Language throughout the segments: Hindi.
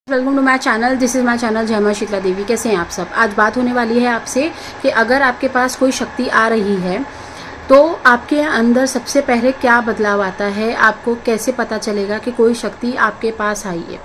Welcome to my channel. This is my channel जय मां शीतला देवी। कैसे हैं आप सब? आज बात होने वाली है आपसे कि अगर आपके पास कोई शक्ति आ रही है तो आपके अंदर सबसे पहले क्या बदलाव आता है, आपको कैसे पता चलेगा कि कोई शक्ति आपके पास आई है।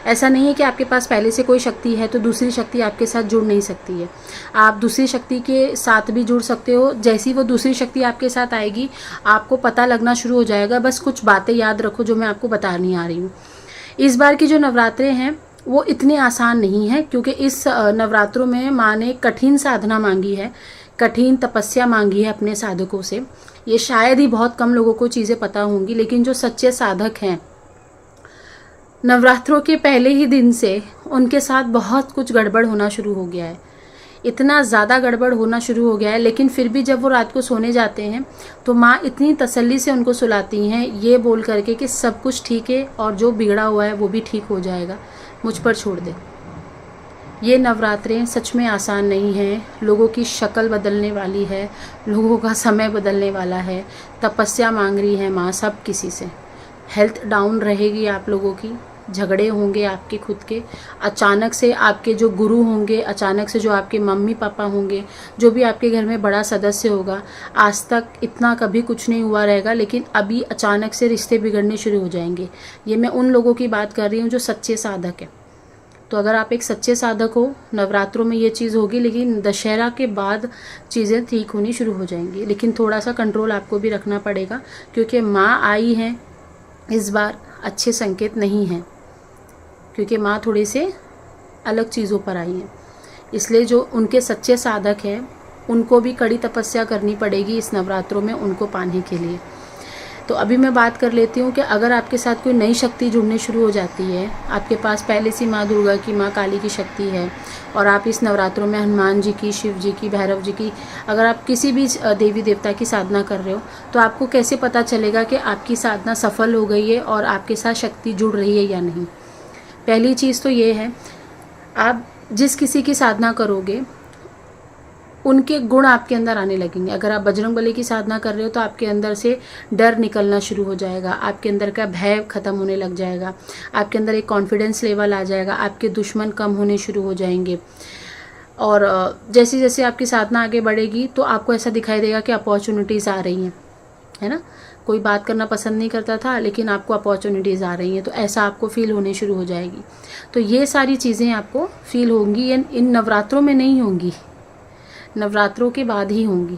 ऐसा नहीं है कि आपके पास पहले से कोई शक्ति है तो दूसरी शक्ति आपके साथ जुड़ नहीं सकती है। आप दूसरी शक्ति के साथ भी जुड़ सकते हो। जैसी वो दूसरी शक्ति आपके साथ आएगी आपको पता लगना शुरू हो जाएगा। बस कुछ बातें याद रखो जो मैं आपको बतानी आ रही हूँ। इस बार की जो नवरात्रे हैं वो इतने आसान नहीं है, क्योंकि इस नवरात्रों में माँ ने कठिन साधना मांगी है, कठिन तपस्या मांगी है अपने साधकों से। ये शायद ही बहुत कम लोगों को चीज़ें पता होंगी, लेकिन जो सच्चे साधक हैं नवरात्रों के पहले ही दिन से उनके साथ बहुत कुछ गड़बड़ होना शुरू हो गया है। इतना ज़्यादा गड़बड़ होना शुरू हो गया है, लेकिन फिर भी जब वो रात को सोने जाते हैं तो माँ इतनी तसल्ली से उनको सुलाती हैं ये बोल करके कि सब कुछ ठीक है और जो बिगड़ा हुआ है वो भी ठीक हो जाएगा, मुझ पर छोड़ दे। ये नवरात्रें सच में आसान नहीं हैं। लोगों की शक्ल बदलने वाली है, लोगों का समय बदलने वाला है। तपस्या मांग रही है माँ सब किसी से। हेल्थ डाउन रहेगी आप लोगों की, झगड़े होंगे आपके खुद के, अचानक से आपके जो गुरु होंगे, अचानक से जो आपके मम्मी पापा होंगे, जो भी आपके घर में बड़ा सदस्य होगा, आज तक इतना कभी कुछ नहीं हुआ रहेगा, लेकिन अभी अचानक से रिश्ते बिगड़ने शुरू हो जाएंगे। ये मैं उन लोगों की बात कर रही हूँ जो सच्चे साधक हैं। तो अगर आप एक सच्चे साधक हो, नवरात्रों में ये चीज़ होगी, लेकिन दशहरा के बाद चीज़ें ठीक होनी शुरू हो जाएंगी। लेकिन थोड़ा सा कंट्रोल आपको भी रखना पड़ेगा, क्योंकि माँ आई है इस बार अच्छे संकेत नहीं हैं, क्योंकि माँ थोड़े से अलग चीज़ों पर आई हैं। इसलिए जो उनके सच्चे साधक हैं उनको भी कड़ी तपस्या करनी पड़ेगी इस नवरात्रों में उनको पाने के लिए। तो अभी मैं बात कर लेती हूँ कि अगर आपके साथ कोई नई शक्ति जुड़ने शुरू हो जाती है, आपके पास पहले से माँ दुर्गा की, माँ काली की शक्ति है, और आप इस नवरात्रों में हनुमान जी की, शिव जी की, भैरव जी की, अगर आप किसी भी देवी देवता की साधना कर रहे हो तो आपको कैसे पता चलेगा कि आपकी साधना सफल हो गई है और आपके साथ शक्ति जुड़ रही है या नहीं। पहली चीज़ तो ये है, आप जिस किसी की साधना करोगे उनके गुण आपके अंदर आने लगेंगे। अगर आप बजरंगबली की साधना कर रहे हो तो आपके अंदर से डर निकलना शुरू हो जाएगा, आपके अंदर का भय खत्म होने लग जाएगा, आपके अंदर एक कॉन्फिडेंस लेवल आ जाएगा, आपके दुश्मन कम होने शुरू हो जाएंगे। और जैसे जैसे आपकी साधना आगे बढ़ेगी तो आपको ऐसा दिखाई देगा कि अपॉर्चुनिटीज़ आ रही हैं, है ना। कोई बात करना पसंद नहीं करता था, लेकिन आपको अपॉर्चुनिटीज़ आ रही हैं, तो ऐसा आपको फील होने शुरू हो जाएगी। तो ये सारी चीज़ें आपको फील होंगी, इन नवरात्रों में नहीं होंगी, नवरात्रों के बाद ही होंगी।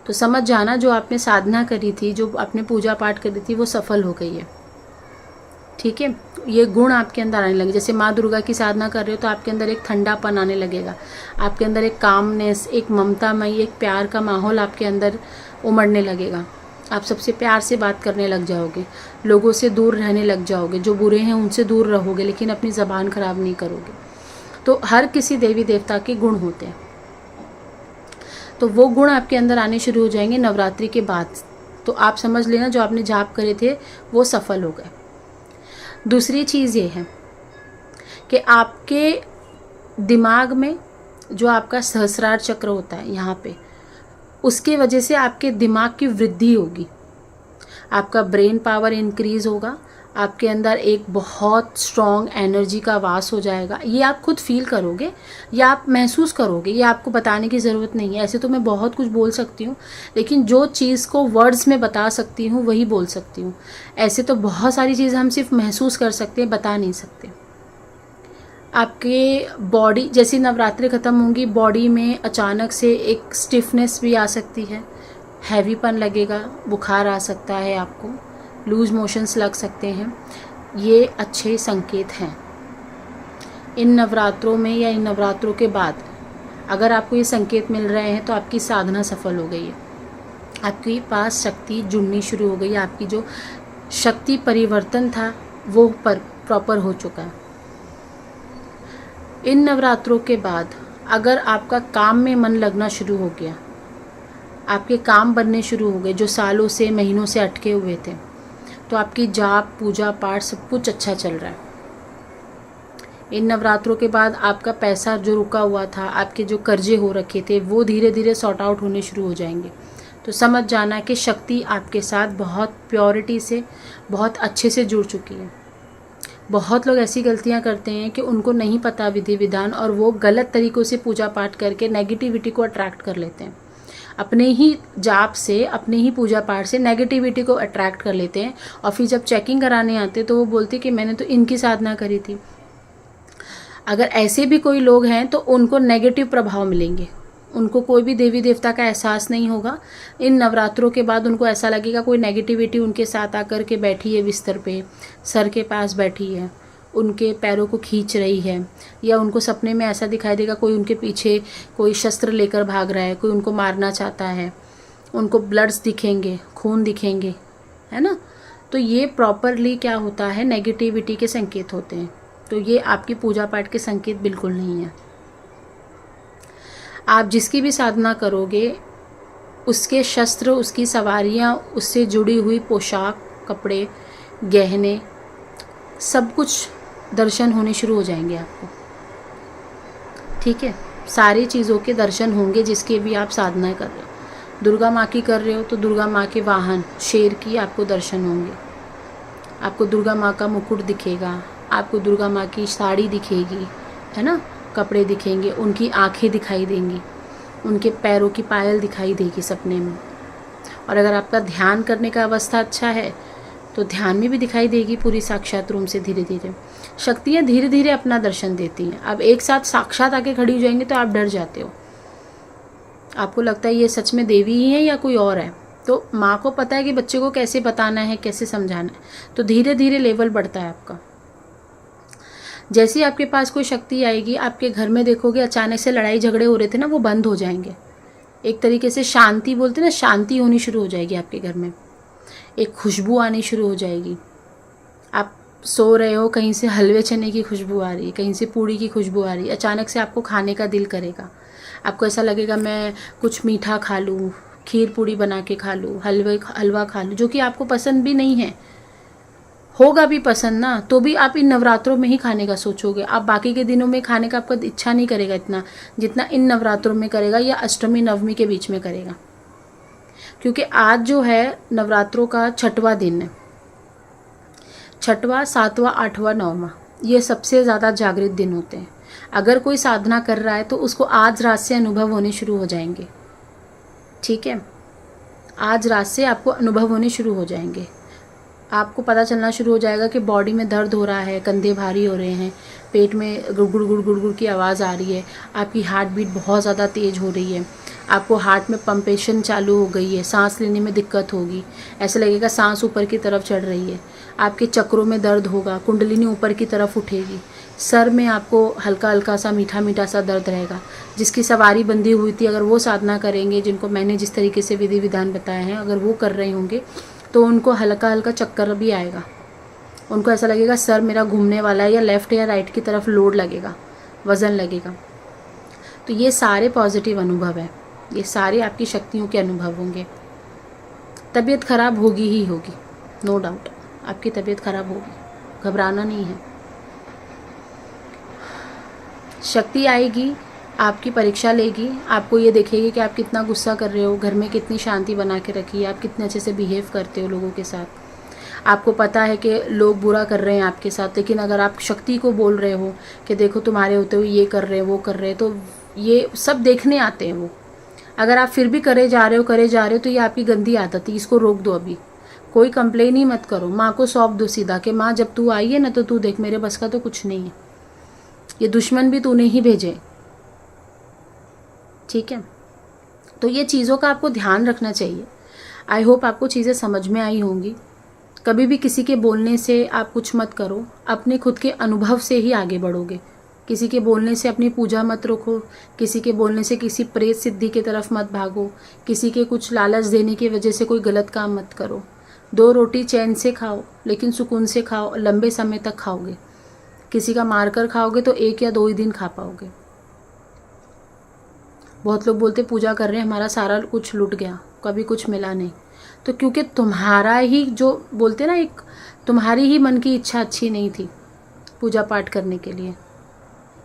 तो समझ जाना, जो आपने साधना करी थी, जो आपने पूजा पाठ करी थी, वो सफल हो गई है। ठीक है, ये गुण आपके अंदर आने लगे। जैसे माँ दुर्गा की साधना कर रहे हो तो आपके अंदर एक ठंडापन आने लगेगा, आपके अंदर एक कामनेस, एक ममतामयी, एक प्यार का माहौल आपके अंदर उमड़ने लगेगा। आप सबसे प्यार से बात करने लग जाओगे, लोगों से दूर रहने लग जाओगे, जो बुरे हैं उनसे दूर रहोगे, लेकिन अपनी ज़बान खराब नहीं करोगे। तो हर किसी देवी देवता के गुण होते हैं, तो वो गुण आपके अंदर आने शुरू हो जाएंगे नवरात्रि के बाद। तो आप समझ लेना, जो आपने जाप करे थे वो सफल हो गए। दूसरी चीज़ ये है कि आपके दिमाग में जो आपका सहस्रार चक्र होता है यहाँ पे, उसके वजह से आपके दिमाग की वृद्धि होगी, आपका ब्रेन पावर इंक्रीज होगा, आपके अंदर एक बहुत स्ट्रॉन्ग एनर्जी का वास हो जाएगा। ये आप खुद फील करोगे या आप महसूस करोगे, ये आपको बताने की ज़रूरत नहीं है। ऐसे तो मैं बहुत कुछ बोल सकती हूँ, लेकिन जो चीज़ को वर्ड्स में बता सकती हूँ वही बोल सकती हूँ। ऐसे तो बहुत सारी चीज़ें हम सिर्फ महसूस कर सकते हैं, बता नहीं सकते। आपके बॉडी, जैसी नवरात्रि ख़त्म होंगी, बॉडी में अचानक से एक स्टिफनेस भी आ सकती है, हैवीपन लगेगा, बुखार आ सकता है, आपको लूज मोशंस लग सकते हैं। ये अच्छे संकेत हैं। इन नवरात्रों में या इन नवरात्रों के बाद अगर आपको ये संकेत मिल रहे हैं तो आपकी साधना सफल हो गई है, आपके पास शक्ति जुड़नी शुरू हो गई है, आपकी जो शक्ति परिवर्तन था वो प्रॉपर हो चुका है। इन नवरात्रों के बाद अगर आपका काम में मन लगना शुरू हो गया, आपके काम बनने शुरू हो गए जो सालों से, महीनों से अटके हुए थे, तो आपकी जाप, पूजा पाठ सब कुछ अच्छा चल रहा है। इन नवरात्रों के बाद आपका पैसा जो रुका हुआ था, आपके जो कर्जे हो रखे थे, वो धीरे धीरे सॉर्ट आउट होने शुरू हो जाएंगे। तो समझ जाना कि शक्ति आपके साथ बहुत प्योरिटी से, बहुत अच्छे से जुड़ चुकी है। बहुत लोग ऐसी गलतियां करते हैं कि उनको नहीं पता विधि विधान और वो गलत तरीक़ों से पूजा पाठ करके नेगेटिविटी को अट्रैक्ट कर लेते हैं। अपने ही जाप से, अपने ही पूजा पाठ से नेगेटिविटी को अट्रैक्ट कर लेते हैं और फिर जब चेकिंग कराने आते तो वो बोलते कि मैंने तो इनकी साधना करी थी। अगर ऐसे भी कोई लोग हैं तो उनको नेगेटिव प्रभाव मिलेंगे, उनको कोई भी देवी देवता का एहसास नहीं होगा। इन नवरात्रों के बाद उनको ऐसा लगेगा कोई नेगेटिविटी उनके साथ आकर के बैठी है बिस्तर पे, सर के पास बैठी है, उनके पैरों को खींच रही है, या उनको सपने में ऐसा दिखाई देगा कोई उनके पीछे कोई शस्त्र लेकर भाग रहा है, कोई उनको मारना चाहता है, उनको ब्लड्स दिखेंगे, खून दिखेंगे, है ना। तो ये प्रॉपरली क्या होता है, नेगेटिविटी के संकेत होते हैं। तो ये आपकी पूजा पाठ के संकेत बिल्कुल नहीं है। आप जिसकी भी साधना करोगे उसके शस्त्र, उसकी सवारियाँ, उससे जुड़ी हुई पोशाक, कपड़े, गहने, सब कुछ दर्शन होने शुरू हो जाएंगे आपको। ठीक है, सारी चीज़ों के दर्शन होंगे जिसके भी आप साधना कर रहे हो। दुर्गा माँ की कर रहे हो तो दुर्गा माँ के वाहन शेर की आपको दर्शन होंगे, आपको दुर्गा माँ का मुकुट दिखेगा, आपको दुर्गा माँ की साड़ी दिखेगी, है ना, कपड़े दिखेंगे, उनकी आंखें दिखाई देंगी, उनके पैरों की पायल दिखाई देगी सपने में। और अगर आपका ध्यान करने का अवस्था अच्छा है तो ध्यान में भी दिखाई देगी पूरी साक्षात रूप से। धीरे धीरे शक्तियाँ धीरे धीरे अपना दर्शन देती हैं। अब एक साथ साक्षात आके खड़ी हो जाएंगे तो आप डर जाते हो, आपको लगता है ये सच में देवी ही है या कोई और है। तो माँ को पता है कि बच्चे को कैसे बताना है, कैसे समझाना है, तो धीरे धीरे लेवल बढ़ता है आपका। जैसे ही आपके पास कोई शक्ति आएगी, आपके घर में देखोगे अचानक से लड़ाई झगड़े हो रहे थे ना, वो बंद हो जाएंगे। एक तरीके से शांति बोलते ना, शांति होनी शुरू हो जाएगी आपके घर में, एक खुशबू आनी शुरू हो जाएगी। आप सो रहे हो, कहीं से हलवे चने की खुशबू आ रही है, कहीं से पूड़ी की खुशबू आ रही है, अचानक से आपको खाने का दिल करेगा। आपको ऐसा लगेगा मैं कुछ मीठा खा लूँ, खीर पूड़ी बना के खा लूँ, हलवा खा लूँ, जो कि आपको पसंद भी नहीं है, होगा भी पसंद ना, तो भी आप इन नवरात्रों में ही खाने का सोचोगे। आप बाकी के दिनों में खाने का आपका इच्छा नहीं करेगा इतना जितना इन नवरात्रों में करेगा, या अष्टमी नवमी के बीच में करेगा। क्योंकि आज जो है नवरात्रों का 6वां दिन है, 6वां, 7वां, 8वां, 9वां, ये सबसे ज़्यादा जागृत दिन होते हैं। अगर कोई साधना कर रहा है तो उसको आज रात से अनुभव होने शुरू हो जाएंगे। ठीक है, आज रात से आपको अनुभव होने शुरू हो जाएंगे। आपको पता चलना शुरू हो जाएगा कि बॉडी में दर्द हो रहा है, कंधे भारी हो रहे हैं, पेट में गुड़गुड़ गुड़गुड़ की आवाज़ आ रही है, आपकी हार्ट बीट बहुत ज़्यादा तेज़ हो रही है, आपको हार्ट में पंपेशन चालू हो गई है, सांस लेने में दिक्कत होगी, ऐसा लगेगा सांस ऊपर की तरफ चढ़ रही है, आपके चक्रों में दर्द होगा, कुंडलिनी ऊपर की तरफ उठेगी, सर में आपको हल्का हल्का सा मीठा मीठा सा दर्द रहेगा। जिसकी सवारी बंधी हुई थी, अगर वो साधना करेंगे, जिनको मैंने जिस तरीके से विधि विधान बताए हैं, अगर वो कर रहे होंगे तो उनको हल्का हल्का चक्कर भी आएगा। उनको ऐसा लगेगा सर मेरा घूमने वाला है, या लेफ़्ट या राइट की तरफ लोड लगेगा, वज़न लगेगा। तो ये सारे पॉजिटिव अनुभव है, ये सारे आपकी शक्तियों के अनुभव होंगे। तबीयत ख़राब होगी ही होगी, नो डाउट, आपकी तबीयत ख़राब होगी, घबराना नहीं है। शक्ति आएगी, आपकी परीक्षा लेगी, आपको ये देखेगी कि आप कितना गुस्सा कर रहे हो, घर में कितनी शांति बना के रखी है, आप कितने अच्छे से बिहेव करते हो लोगों के साथ। आपको पता है कि लोग बुरा कर रहे हैं आपके साथ, लेकिन अगर आप शक्ति को बोल रहे हो कि देखो तुम्हारे होते हुए ये कर रहे हैं, वो कर रहे हैं, तो ये सब देखने आते हैं वो। अगर आप फिर भी करे जा रहे हो तो ये आपकी गंदी आदत है, इसको रोक दो। अभी कोई कंप्लेन ही मत करो, माँ को सौंप दो सीधा कि माँ जब तू आई है ना तो तू देख, मेरे बस का तो कुछ नहीं है, ये दुश्मन भी तूने ही भेजे। ठीक है, तो ये चीज़ों का आपको ध्यान रखना चाहिए। आई होप आपको चीज़ें समझ में आई होंगी। कभी भी किसी के बोलने से आप कुछ मत करो, अपने खुद के अनुभव से ही आगे बढ़ोगे। किसी के बोलने से अपनी पूजा मत रोको, किसी के बोलने से किसी प्रेत सिद्धि की तरफ मत भागो, किसी के कुछ लालच देने की वजह से कोई गलत काम मत करो। 2 रोटी चैन से खाओ, लेकिन सुकून से खाओ, लंबे समय तक खाओगे। किसी का मारकर खाओगे तो 1 या 2 ही दिन खा पाओगे। बहुत लोग बोलते पूजा कर रहे हैं हमारा सारा कुछ लुट गया, कभी कुछ मिला नहीं। तो क्योंकि तुम्हारा ही जो बोलते ना, एक तुम्हारी ही मन की इच्छा अच्छी नहीं थी पूजा पाठ करने के लिए,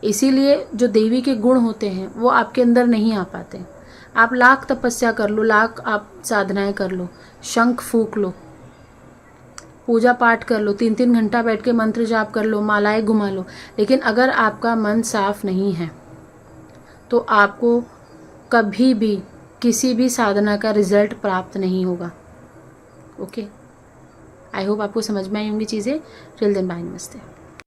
इसीलिए जो देवी के गुण होते हैं वो आपके अंदर नहीं आ पाते। आप लाख तपस्या कर लो, लाख आप साधनाएं कर लो, शंख फूंक लो, पूजा पाठ कर लो, 3-3 घंटा बैठ के मंत्र जाप कर लो, मालाएं घुमा लो, लेकिन अगर आपका मन साफ नहीं है तो आपको कभी भी किसी भी साधना का रिजल्ट प्राप्त नहीं होगा। ओके, आई होप आपको समझ में आई होंगी चीज़ें। टिल देन बाय, नमस्ते।